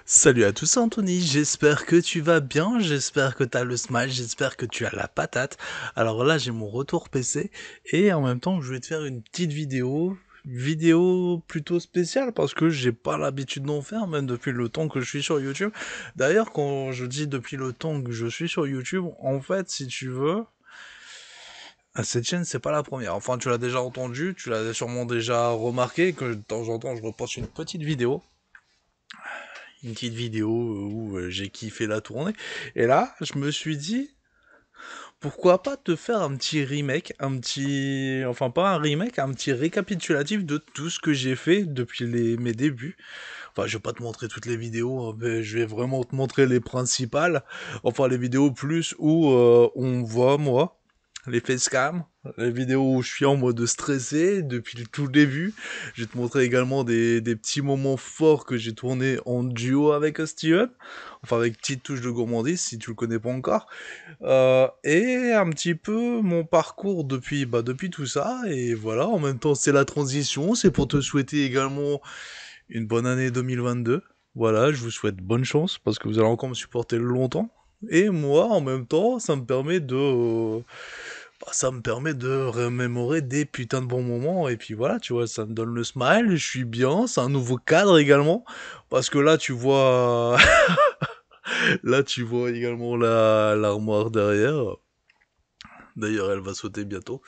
Salut à tous, c'est Anthony, j'espère que tu vas bien, j'espère que tu as le smile, j'espère que tu as la patate. Alors là j'ai mon retour PC et en même temps je vais te faire une petite vidéo plutôt spéciale parce que j'ai pas l'habitude d'en faire même depuis le temps que je suis sur YouTube. D'ailleurs quand je dis depuis le temps que je suis sur YouTube, en fait si tu veux, cette chaîne c'est pas la première. Enfin tu l'as déjà entendu, tu l'as sûrement déjà remarqué que de temps en temps je reposte une petite vidéo où j'ai kiffé la tournée. Et là, je me suis dit, pourquoi pas te faire un petit remake, enfin pas un remake, un petit récapitulatif de tout ce que j'ai fait depuis mes débuts. Enfin, je vais pas te montrer toutes les vidéos, hein, mais je vais vraiment te montrer les principales. Enfin, les vidéos plus où on voit moi, les facecam, les vidéos où je suis en mode stressé depuis le tout début. Je vais te montrer également des petits moments forts que j'ai tourné en duo avec Steven. Enfin, avec petite touche de gourmandise si tu le connais pas encore. Et un petit peu mon parcours depuis tout ça. Et voilà, en même temps, c'est la transition. C'est pour te souhaiter également une bonne année 2022. Voilà, je vous souhaite bonne chance parce que vous allez encore me supporter longtemps. Et moi, en même temps, ça me permet de remémorer des putains de bons moments. Et puis voilà, tu vois, ça me donne le smile. Je suis bien. C'est un nouveau cadre également parce que là, tu vois, là, tu vois également l'armoire derrière. D'ailleurs, elle va sauter bientôt.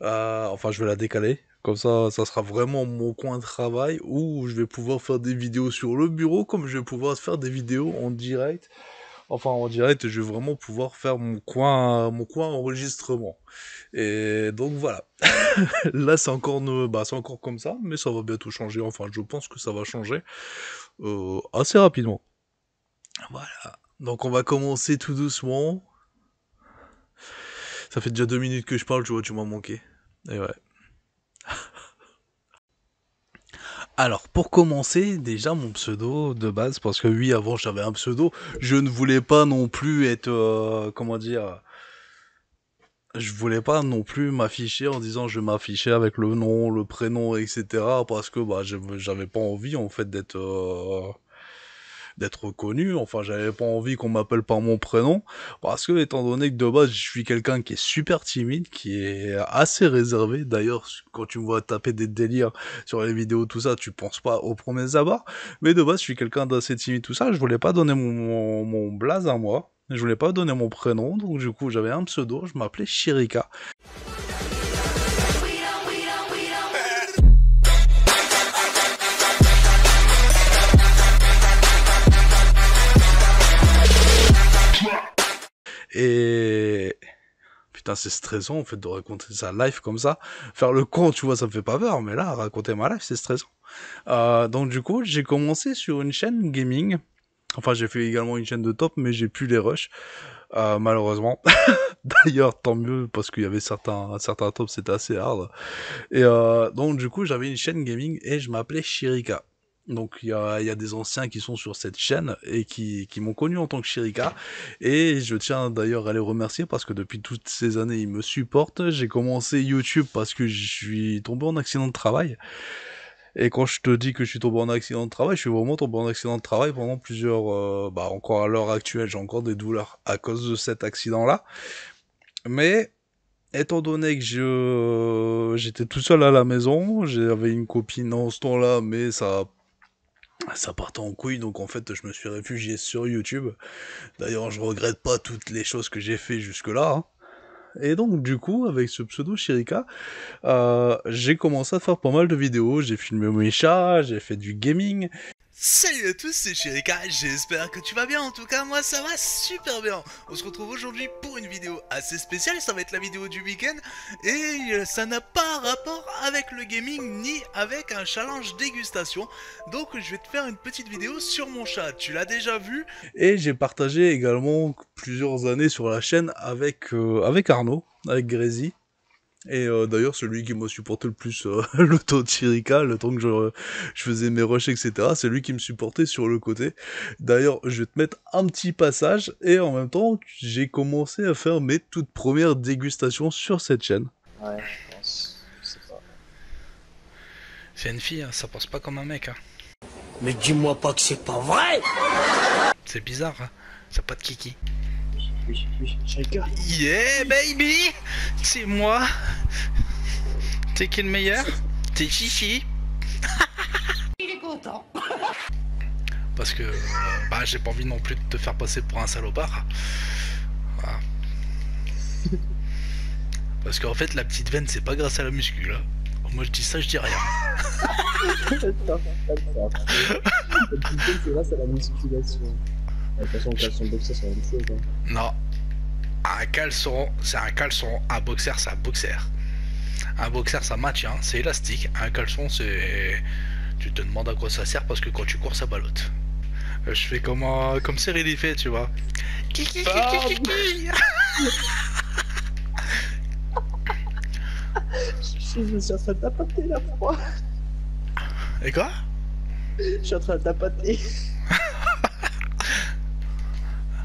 Enfin, je vais la décaler. Comme ça sera vraiment mon coin de travail où je vais pouvoir faire des vidéos sur le bureau, comme je vais pouvoir faire des vidéos en direct. Enfin, en direct, je vais vraiment pouvoir faire mon coin enregistrement. Et donc voilà. Là, c'est encore comme ça, mais ça va bientôt changer. Enfin, je pense que ça va changer assez rapidement. Voilà. Donc on va commencer tout doucement. Ça fait déjà 2 minutes que je parle, tu vois, tu m'as manqué. Et ouais. Alors, pour commencer, déjà mon pseudo de base, parce que oui, avant j'avais un pseudo, je ne voulais pas non plus être, comment dire, je voulais pas non plus m'afficher en disant je vais m'afficher avec le nom, le prénom, etc. Parce que bah j'avais pas envie en fait d'être connu. Enfin, j'avais pas envie qu'on m'appelle par mon prénom parce que étant donné que de base je suis quelqu'un qui est super timide, qui est assez réservé. D'ailleurs, quand tu me vois taper des délires sur les vidéos tout ça, tu penses pas au premier abord. Mais de base, je suis quelqu'un d'assez timide tout ça. Je voulais pas donner mon blaze à moi. Je voulais pas donner mon prénom, donc du coup j'avais un pseudo, je m'appelais Shirika. Et putain, c'est stressant en fait de raconter ça live comme ça. Faire le con, tu vois, ça me fait pas peur, mais là, raconter ma life, c'est stressant. Donc du coup, j'ai commencé sur une chaîne gaming. Enfin, j'ai fait également une chaîne de top, mais j'ai plus les rushs, malheureusement. D'ailleurs, tant mieux, parce qu'il y avait certains tops, c'était assez hard. Et donc du coup, j'avais une chaîne gaming et je m'appelais Shirika. Donc il y a des anciens qui sont sur cette chaîne et qui m'ont connu en tant que Shirika. Et je tiens d'ailleurs à les remercier parce que depuis toutes ces années, ils me supportent. J'ai commencé YouTube parce que je suis tombé en accident de travail. Et quand je te dis que je suis tombé en accident de travail, je suis vraiment tombé en accident de travail pendant encore à l'heure actuelle, j'ai encore des douleurs à cause de cet accident-là. Mais étant donné que j'étais tout seul à la maison, j'avais une copine en ce temps-là, mais ça partait en couille, donc en fait je me suis réfugié sur YouTube. D'ailleurs, je regrette pas toutes les choses que j'ai fait jusque-là, hein. Et donc du coup, avec ce pseudo Shirika, j'ai commencé à faire pas mal de vidéos. J'ai filmé mes chats, j'ai fait du gaming. Salut à tous, c'est Shirika, j'espère que tu vas bien, en tout cas moi ça va super bien. On se retrouve aujourd'hui pour une vidéo assez spéciale, ça va être la vidéo du week-end. Et ça n'a pas rapport avec le gaming ni avec un challenge dégustation. Donc je vais te faire une petite vidéo sur mon chat, tu l'as déjà vu? Et j'ai partagé également plusieurs années sur la chaîne avec Arnaud, avec Grésy. Et d'ailleurs, celui qui m'a supporté le plus le temps de Chirika, le temps que je faisais mes rushs, etc., c'est lui qui me supportait sur le côté. D'ailleurs, je vais te mettre un petit passage, et en même temps, j'ai commencé à faire mes toutes premières dégustations sur cette chaîne. Ouais, je pense. Je sais pas. C'est une fille, hein, ça pense pas comme un mec. Hein. Mais dis-moi pas que c'est pas vrai. C'est bizarre, hein. Ça pas de kiki. Oui, Shrika. Yeah, baby! C'est moi! T'es qui le meilleur? T'es Chichi! Il est content. Parce que bah j'ai pas envie non plus de te faire passer pour un salopard. Voilà. Parce qu'en fait la petite veine c'est pas grâce à la muscu là. Moi je dis ça, je dis rien. C'est grâce à la musculation. De toute façon, le caleçon boxer, c'est la même chose. Hein. Non. Un caleçon, c'est un caleçon. Un boxer, c'est un boxer. Un boxer, ça maintient, c'est élastique. Un caleçon, c'est... Tu te demandes à quoi ça sert parce que quand tu cours, ça ballotte. Je fais comme Cyril il fait, tu vois. Kiki, kiki, kiki. Je suis en train de tapoter là, moi. Et quoi? Je suis en train de tapoter.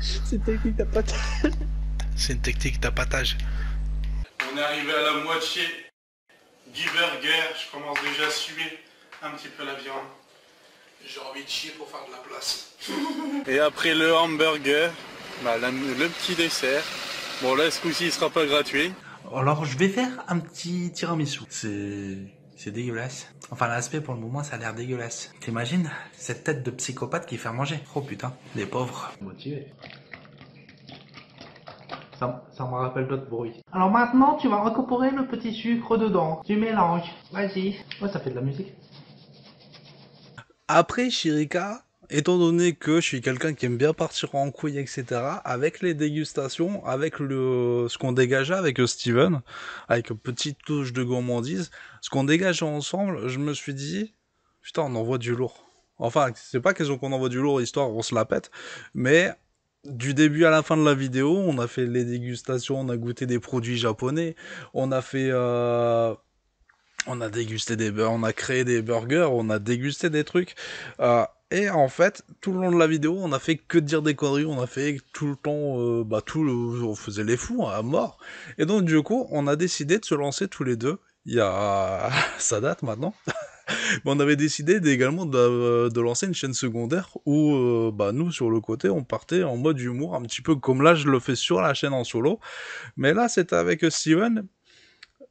C'est une technique tapotage. C'est une technique tapatage. On est arrivé à la moitié du burger, je commence déjà à suer un petit peu la viande. J'ai envie de chier pour faire de la place. Et après le hamburger, bah, le petit dessert. Bon là ce coup-ci il sera pas gratuit. Alors je vais faire un petit tiramisu. C'est dégueulasse. Enfin l'aspect pour le moment ça a l'air dégueulasse. T'imagines cette tête de psychopathe qui fait à manger. Oh putain, les pauvres. Motivé. Ça me rappelle d'autres bruits. Alors maintenant, tu vas incorporer le petit sucre dedans. Tu mélanges. Vas-y. Ouais, ça fait de la musique. Après Shirika, étant donné que je suis quelqu'un qui aime bien partir en couille, etc., avec les dégustations, avec ce qu'on dégageait avec Steven, avec une petite touche de gourmandise, ce qu'on dégageait ensemble, je me suis dit, putain, on envoie du lourd. Enfin, c'est pas question qu'on envoie du lourd, histoire on se la pète, mais... Du début à la fin de la vidéo, on a fait les dégustations, on a goûté des produits japonais, on a fait, on a dégusté on a créé des burgers, on a dégusté des trucs, et en fait, tout le long de la vidéo, on a fait que dire des conneries, on a fait tout le temps, on faisait les fous à mort, et donc du coup, on a décidé de se lancer tous les deux. Ça date maintenant. Mais on avait décidé également de lancer une chaîne secondaire où, nous, sur le côté, on partait en mode humour, un petit peu comme là, je le fais sur la chaîne en solo. Mais là, c'était avec Steven.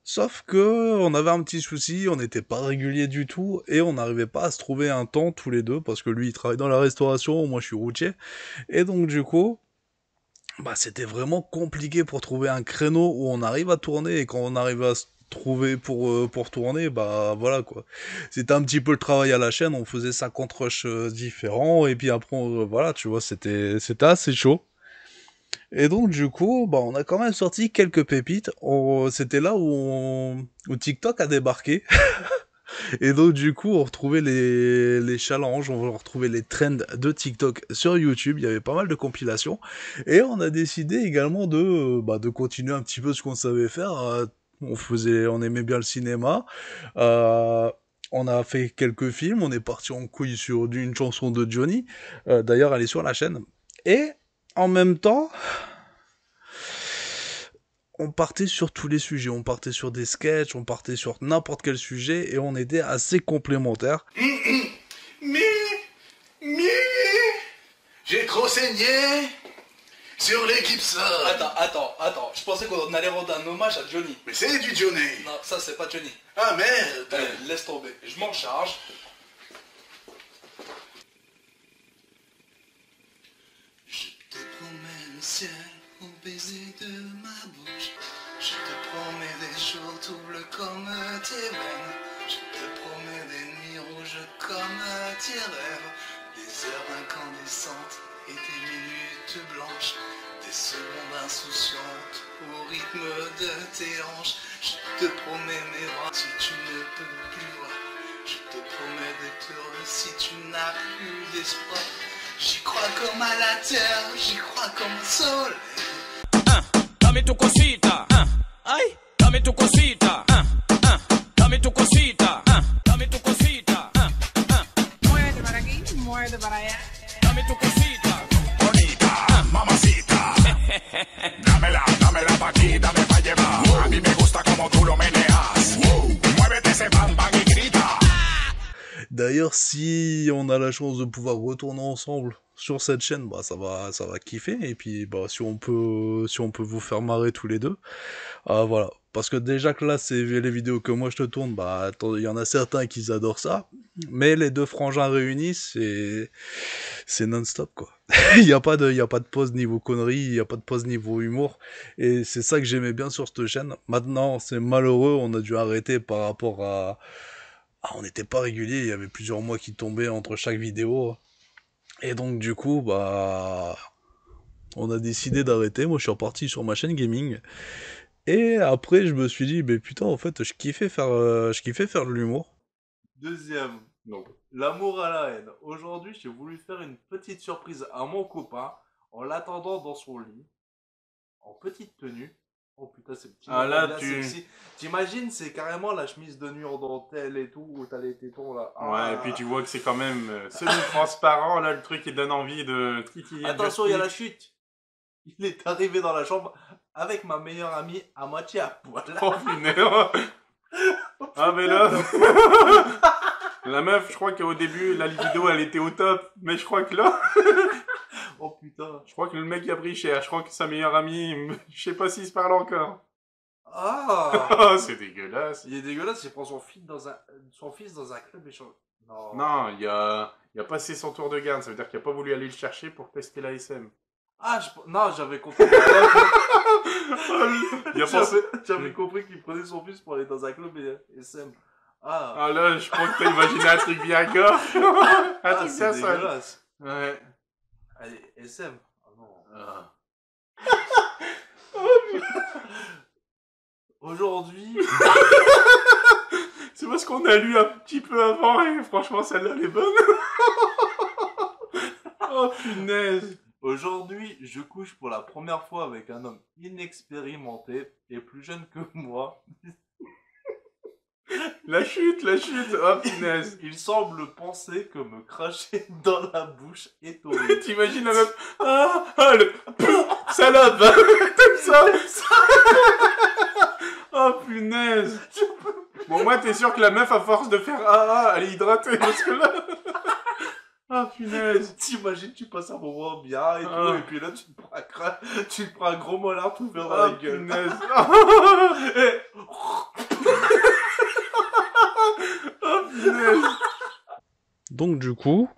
Sauf que on avait un petit souci, on n'était pas régulier du tout, et on n'arrivait pas à se trouver un temps tous les deux, parce que lui, il travaille dans la restauration, moi, je suis routier. Et donc, du coup... c'était vraiment compliqué pour trouver un créneau où on arrive à tourner, et quand on arrive à se trouver pour tourner, voilà quoi. C'était un petit peu le travail à la chaîne, on faisait 50 rushs différents, et puis après, voilà, tu vois, c'était assez chaud. Et donc du coup, on a quand même sorti quelques pépites, c'était là où TikTok a débarqué. Et donc du coup, on retrouvait les challenges, on retrouvait les trends de TikTok sur YouTube, il y avait pas mal de compilations, et on a décidé également de continuer un petit peu ce qu'on savait faire. On aimait bien le cinéma, on a fait quelques films, on est parti en couille sur une chanson de Johnny, d'ailleurs elle est sur la chaîne, et en même temps... On partait sur tous les sujets, on partait sur des sketchs, on partait sur n'importe quel sujet, et on était assez complémentaires. J'ai trop saigné sur l'équipe sœur. Attends, je pensais qu'on allait rendre un hommage à Johnny. Mais c'est du Johnny. Non, ça c'est pas Johnny. Ah merde. Allez, laisse tomber, je m'en charge. Je te promets le ciel au baiser de ma bouche. Je te promets des jours tout bleus comme tes veines. Je te promets des nuits rouges comme tes rêves. Des heures incandescentes et des minutes blanches. Des secondes insouciantes au rythme de tes hanches. Je te promets mes bras si tu ne peux plus voir. Je te promets d'être heureux si tu n'as plus d'espoir. J'y crois comme à la terre, j'y crois comme au soleil. Dame tu cosita, ay, dame tu cosita, dame tu cosita, dame tu cosita, Muerde para aquí, muerde para allá. dame tu cosita, bonita, mamacita, dámela pa' aquí, dame pa' llevar, a mí me gusta como tú lo meneas, muévete ese bam bam y grita. D'ailleurs, si on a la chance de pouvoir retourner ensemble sur cette chaîne, bah ça va kiffer. Et puis bah si on peut vous faire marrer tous les deux, voilà. Parce que déjà que là, c'est les vidéos que moi je te tourne, bah attends, il y en a certains qui adorent ça, mais les deux frangins réunis, c'est non-stop quoi. Il y a pas de pause niveau conneries, il y a pas de pause niveau humour, et c'est ça que j'aimais bien sur cette chaîne. Maintenant, c'est malheureux, on a dû arrêter par rapport à on n'était pas régulier, il y avait plusieurs mois qui tombaient entre chaque vidéo. Et donc du coup, bah on a décidé d'arrêter. Moi, je suis reparti sur ma chaîne gaming. Et après, je me suis dit, mais putain, en fait, je kiffais faire de l'humour. Deuxième, donc, l'amour à la haine. Aujourd'hui, j'ai voulu faire une petite surprise à mon copain en l'attendant dans son lit, en petite tenue. Oh putain, c'est petit. Ah là, bien sexy. T'imagines, c'est carrément la chemise de nuit en dentelle et tout, où t'as les tétons là. Ouais, et puis tu vois que c'est quand même semi-transparent, là, le truc qui donne envie de titiller. Attention, il y a la chute. Il est arrivé dans la chambre avec ma meilleure amie à moitié à poil. Oh punaise. Ah mais là, la meuf, je crois qu'au début, la vidéo, elle était au top, mais je crois que là, oh putain. je crois que le mec a pris cher, je crois que sa meilleure amie, je sais pas s'il se parle encore. Ah. C'est dégueulasse. Il est dégueulasse, il prend son fils dans un club échange. Non. Non, il a passé son tour de garde, ça veut dire qu'il a pas voulu aller le chercher pour tester la SM. Ah, non, j'avais compris. J'avais compris qu'il prenait son fils pour aller dans un club SM. Ah là, je crois que t'as imaginé un truc bien gore. Un truc c'est bien sale. dégueulasse. Ouais. Allez, SM. Ah non. Aujourd'hui... C'est parce qu'on a lu un petit peu avant et franchement celle-là elle est bonne. Oh punaise. Aujourd'hui, je couche pour la première fois avec un homme inexpérimenté et plus jeune que moi. La chute, oh punaise. Il semble penser que me cracher dans la bouche est horrible. T'imagines la meuf. Le salope. Comme ça. Oh punaise. Bon moi t'es sûr que la meuf à force de faire elle est hydratée parce que là... Oh punaise. T'imagines, tu passes un moment bien et tout, et puis là tu te prends un gros molar tout ouvert dans la gueule. Punaise. Oh punaise. Donc du coup,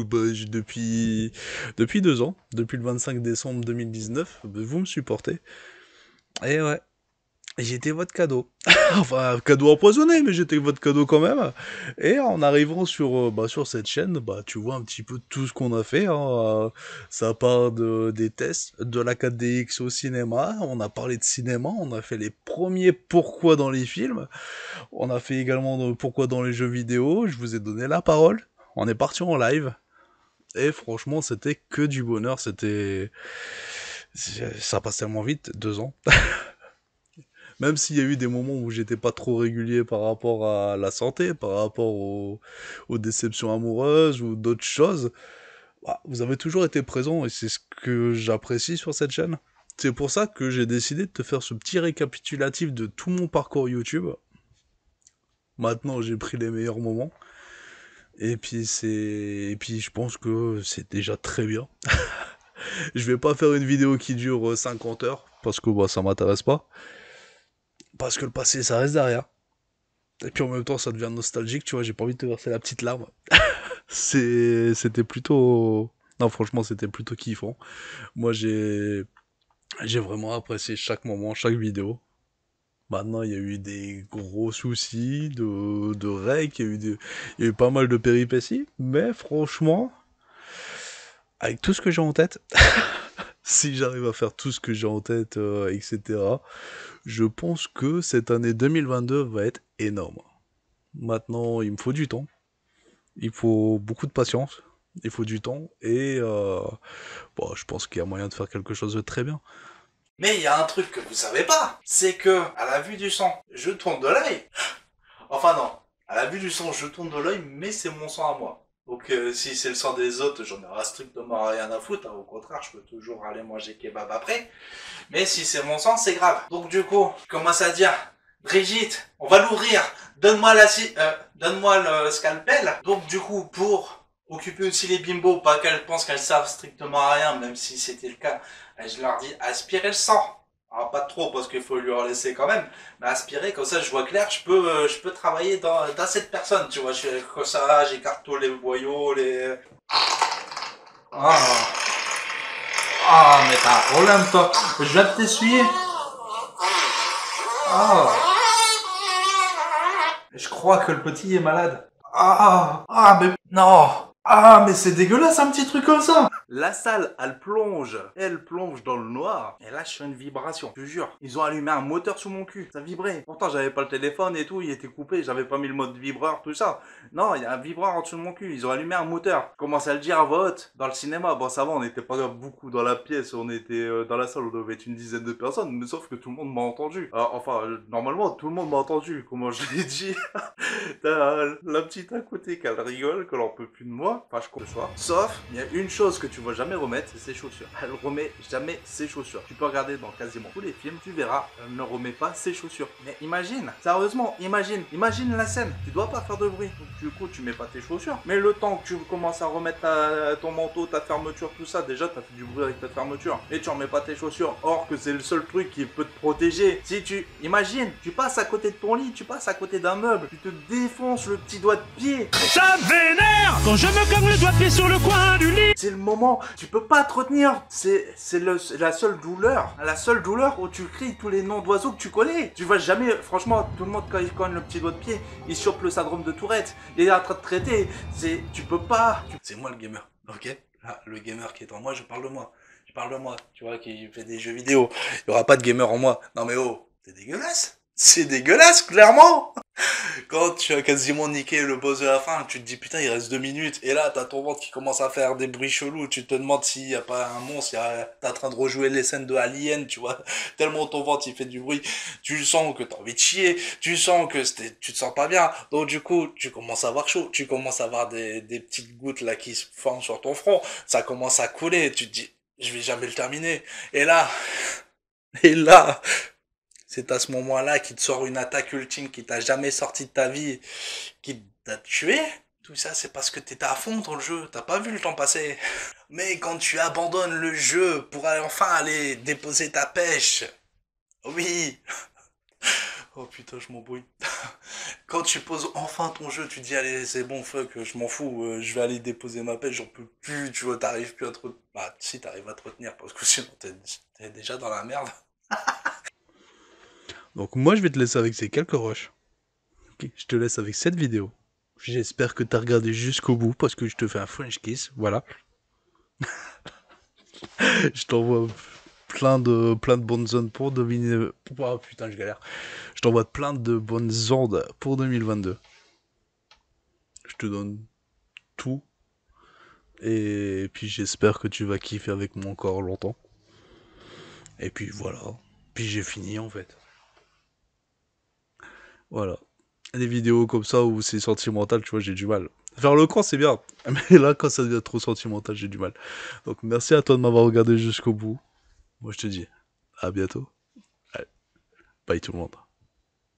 bah, depuis 2 ans, depuis le 25 décembre 2019, bah, vous me supportez. Et ouais, j'étais votre cadeau. Enfin, cadeau empoisonné, mais j'étais votre cadeau quand même. Et en arrivant sur cette chaîne, bah tu vois un petit peu tout ce qu'on a fait. Hein. Ça part des tests, de la 4DX au cinéma. On a parlé de cinéma, on a fait les premiers pourquoi dans les films. On a fait également pourquoi dans les jeux vidéo. Je vous ai donné la parole. On est parti en live. Et franchement, c'était que du bonheur. Ça passe tellement vite, 2 ans. Même s'il y a eu des moments où j'étais pas trop régulier par rapport à la santé, par rapport aux déceptions amoureuses ou d'autres choses, bah, vous avez toujours été présent et c'est ce que j'apprécie sur cette chaîne. C'est pour ça que j'ai décidé de te faire ce petit récapitulatif de tout mon parcours YouTube. Maintenant, j'ai pris les meilleurs moments. Et puis je pense que c'est déjà très bien. Je vais pas faire une vidéo qui dure 50 heures parce que bah, ça m'intéresse pas. Parce que le passé, ça reste derrière. Et puis en même temps, ça devient nostalgique, tu vois, j'ai pas envie de te verser la petite larme. C'était plutôt... Non, franchement, c'était plutôt kiffant. Moi, j'ai vraiment apprécié chaque moment, chaque vidéo. Maintenant, il y a eu des gros soucis de règles, il y a eu pas mal de péripéties, mais franchement, avec tout ce que j'ai en tête... Si j'arrive à faire tout ce que j'ai en tête, etc., je pense que cette année 2022 va être énorme. Maintenant, il me faut du temps. Il faut beaucoup de patience. Il faut du temps. Et je pense qu'il y a moyen de faire quelque chose de très bien. Mais il y a un truc que vous savez pas. C'est que, à la vue du sang, je tourne de l'œil. Enfin non. À la vue du sang, je tourne de l'œil, mais c'est mon sang à moi. Donc si c'est le sang des autres, j'en ai strictement rien à foutre, hein. Au contraire, je peux toujours aller manger kebab après. Mais si c'est mon sang, c'est grave. Donc du coup, je commence à dire, Brigitte, on va l'ouvrir. Donne-moi le scalpel. Donc du coup, pour occuper aussi les bimbos, pas qu'elles pensent qu'elles savent strictement à rien, même si c'était le cas, je leur dis aspirer le sang. Alors pas trop parce qu'il faut lui en laisser quand même, mais aspirer, comme ça je vois clair, je peux travailler dans cette personne, tu vois, je fais comme ça, j'écarte tous les boyaux, les... Ah, mais t'as un problème toi, je viens de t'essuyer. Ah. Je crois que le petit est malade. Mais non. Ah, mais c'est dégueulasse un petit truc comme ça. La salle, elle plonge dans le noir. Et là, je fais une vibration, je te jure. Ils ont allumé un moteur sous mon cul, ça vibrait. Pourtant, j'avais pas le téléphone et tout, il était coupé, j'avais pas mis le mode vibreur, tout ça. Non, il y a un vibreur en dessous de mon cul, ils ont allumé un moteur. Je commence à le dire à voix haute, dans le cinéma. Bon, ça va, on n'était pas beaucoup dans la pièce, on était dans la salle, on devait être une dizaine de personnes, mais sauf que tout le monde m'a entendu. Normalement, tout le monde m'a entendu, comment je l'ai dit. T'as la petite à côté qu'elle rigole, qu'elle en peut plus de moi. Enfin, je comprends ça. Sauf, il y a une chose que tu vas jamais remettre, c'est ses chaussures. Elle remet jamais ses chaussures. Tu peux regarder dans quasiment tous les films, tu verras, elle ne remet pas ses chaussures. Mais imagine, sérieusement, imagine la scène. Tu dois pas faire de bruit. Donc, du coup, tu mets pas tes chaussures. Mais le temps que tu commences à remettre ton manteau, ta fermeture, tout ça, déjà, t'as fait du bruit avec ta fermeture. Et tu remets pas tes chaussures. Or que c'est le seul truc qui peut te protéger. Si imagine, tu passes à côté de ton lit, tu passes à côté d'un meuble, tu te défonces le petit doigt de pied. Ça me vénère quand je me cogne le doigt de pied sur le coin du lit. C'est le moment, tu peux pas te retenir. C'est la seule douleur où tu cries tous les noms d'oiseaux que tu connais. Tu vois jamais, franchement, tout le monde quand il cogne le petit doigt de pied, il chope le syndrome de Tourette. Il est en train de traiter. Tu peux pas. C'est moi le gamer, ok? Là, le gamer qui est en moi, je parle de moi. Tu vois, qui fait des jeux vidéo. Il y aura pas de gamer en moi. Non mais oh, c'est dégueulasse. C'est dégueulasse, clairement. Quand tu as quasiment niqué le boss de la fin, tu te dis putain il reste 2 minutes, et là t'as ton ventre qui commence à faire des bruits chelous, tu te demandes s'il y a pas un monstre, t'es en train de rejouer les scènes de Alien, tu vois, tellement ton ventre il fait du bruit, tu sens que t'as envie de chier, tu sens que tu te sens pas bien, donc du coup tu commences à avoir chaud, tu commences à avoir des petites gouttes là qui se forment sur ton front, ça commence à couler, tu te dis je vais jamais le terminer, et là, c'est à ce moment-là qu'il te sort une attaque ultime qui t'a jamais sorti de ta vie, qui t'a tué. Tout ça, c'est parce que t'étais à fond dans le jeu, t'as pas vu le temps passer. Mais quand tu abandonnes le jeu pour enfin aller déposer ta pêche, oui. Oh putain, je m'embrouille. Quand tu poses enfin ton jeu, tu dis allez, c'est bon, fuck, je m'en fous, je vais aller déposer ma pêche, j'en peux plus, tu vois, t'arrives plus à te retenir. Bah, si, t'arrives à te retenir, parce que sinon t'es déjà dans la merde. Donc moi je vais te laisser avec ces quelques rushs. Okay, je te laisse avec cette vidéo. J'espère que t'as regardé jusqu'au bout parce que je te fais un French kiss, voilà. Je t'envoie plein de bonnes zones pour deviner... Oh putain je galère. Je t'envoie plein de bonnes ondes pour 2022. Je te donne tout. Et puis j'espère que tu vas kiffer avec moi encore longtemps. Et puis voilà. Puis j'ai fini en fait. Voilà. Des vidéos comme ça où c'est sentimental, tu vois, j'ai du mal. Faire le camp, c'est bien. Mais là, quand ça devient trop sentimental, j'ai du mal. Donc, merci à toi de m'avoir regardé jusqu'au bout. Moi, je te dis à bientôt. Allez. Bye tout le monde.